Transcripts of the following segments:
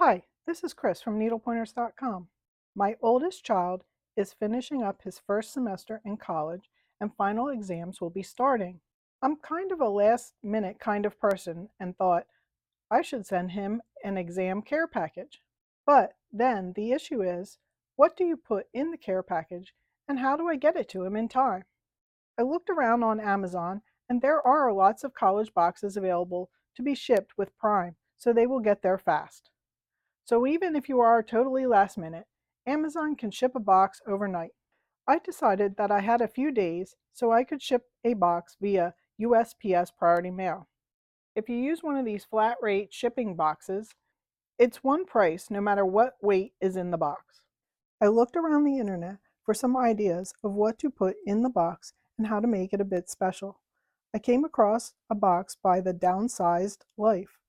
Hi, this is Chris from needlepointers.com. My oldest child is finishing up his first semester in college and final exams will be starting. I'm kind of a last minute kind of person and thought I should send him an exam care package. But then the issue is, what do you put in the care package and how do I get it to him in time? I looked around on Amazon and there are lots of college boxes available to be shipped with Prime, so they will get there fast. So even if you are totally last minute, Amazon can ship a box overnight. I decided that I had a few days so I could ship a box via USPS Priority Mail. If you use one of these flat rate shipping boxes, it's one price no matter what weight is in the box. I looked around the internet for some ideas of what to put in the box and how to make it a bit special. I came across a box by the Downsized Life.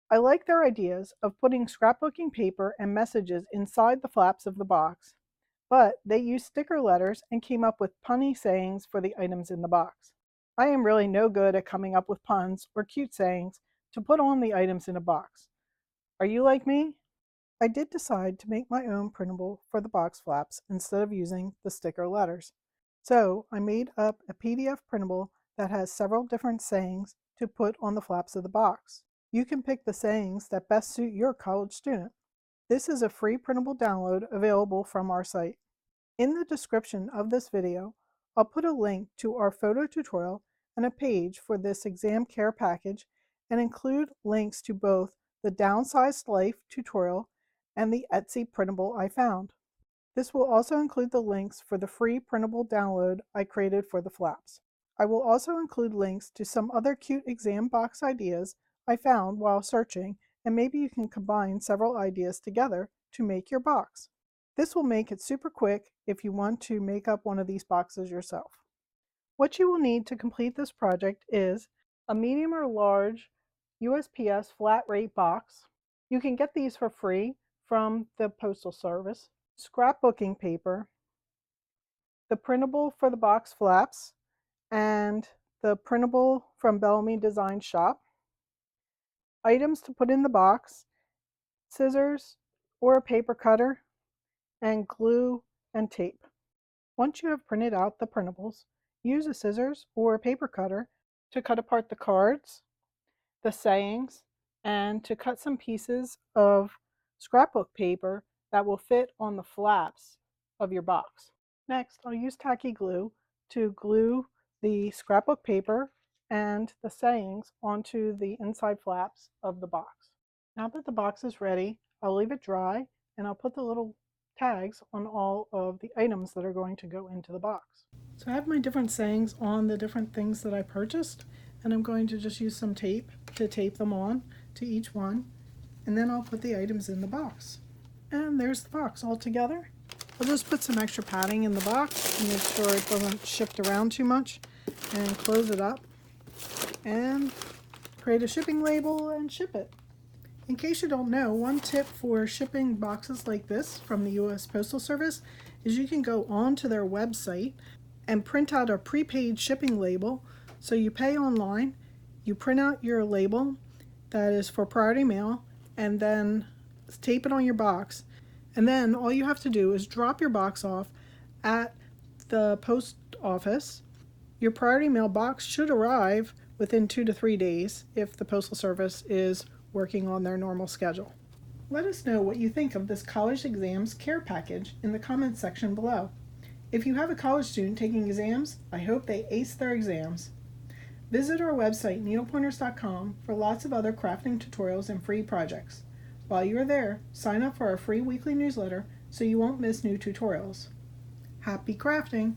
I like their ideas of putting scrapbooking paper and messages inside the flaps of the box, but they used sticker letters and came up with punny sayings for the items in the box. I am really no good at coming up with puns or cute sayings to put on the items in a box. Are you like me? I did decide to make my own printable for the box flaps instead of using the sticker letters. So I made up a PDF printable that has several different sayings to put on the flaps of the box. You can pick the sayings that best suit your college student. This is a free printable download available from our site. In the description of this video, I'll put a link to our photo tutorial and a page for this exam care package and include links to both the Downsized Life tutorial and the Etsy printable I found. This will also include the links for the free printable download I created for the flaps. I will also include links to some other cute exam box ideas I found while searching, and maybe you can combine several ideas together to make your box. This will make it super quick if you want to make up one of these boxes yourself. What you will need to complete this project is a medium or large USPS flat rate box. You can get these for free from the Postal Service. Scrapbooking paper, the printable for the box flaps, and the printable from Bellamy Design Shop. Items to put in the box, scissors or a paper cutter, and glue and tape. Once you have printed out the printables, use a scissors or a paper cutter to cut apart the cards, the sayings, and to cut some pieces of scrapbook paper that will fit on the flaps of your box. Next, I'll use tacky glue to glue the scrapbook paper and the sayings onto the inside flaps of the box. Now that the box is ready, I'll leave it dry and I'll put the little tags on all of the items that are going to go into the box. So I have my different sayings on the different things that I purchased, and I'm going to just use some tape to tape them on to each one, and then I'll put the items in the box. And there's the box all together. I'll just put some extra padding in the box and make sure it doesn't shift around too much, and close it up and create a shipping label and ship it. In case you don't know, one tip for shipping boxes like this from the US Postal Service is you can go onto their website and print out a prepaid shipping label. So you pay online, you print out your label that is for priority mail, and then tape it on your box. And then all you have to do is drop your box off at the post office. Your priority mail box should arrive within 2 to 3 days if the Postal Service is working on their normal schedule. Let us know what you think of this college exams care package in the comments section below. If you have a college student taking exams, I hope they ace their exams. Visit our website needlepointers.com for lots of other crafting tutorials and free projects. While you are there, sign up for our free weekly newsletter so you won't miss new tutorials. Happy crafting!